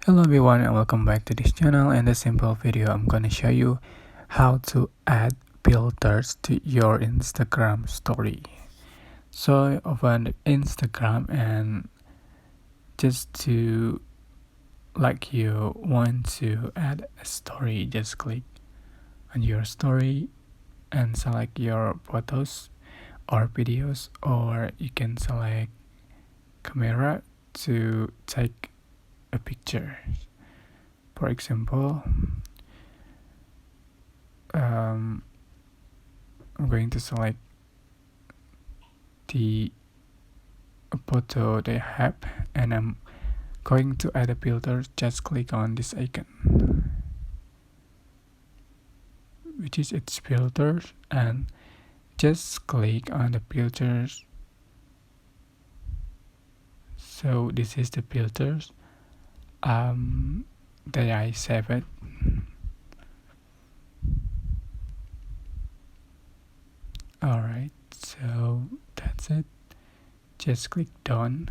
Hello everyone and welcome back to this channel. In this simple video I'm gonna show you how to add filters to your Instagram story. So open Instagram and just to like you want to add a story, just click on your story and select your photos or videos, or you can select camera to take a picture. For example, I'm going to select the photo they have and I'm going to add a filter. Just click on this icon, which is its filters, and just click on the filters. So this is the filters that I saved. Alright, so that's it. Just click done,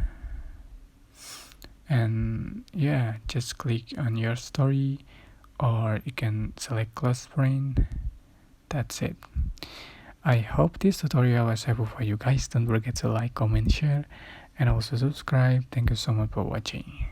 and yeah, just click on your story, or you can select close friend. That's it. I hope this tutorial was helpful for you guys. Don't forget to like, comment, share, and also subscribe. Thank you so much for watching.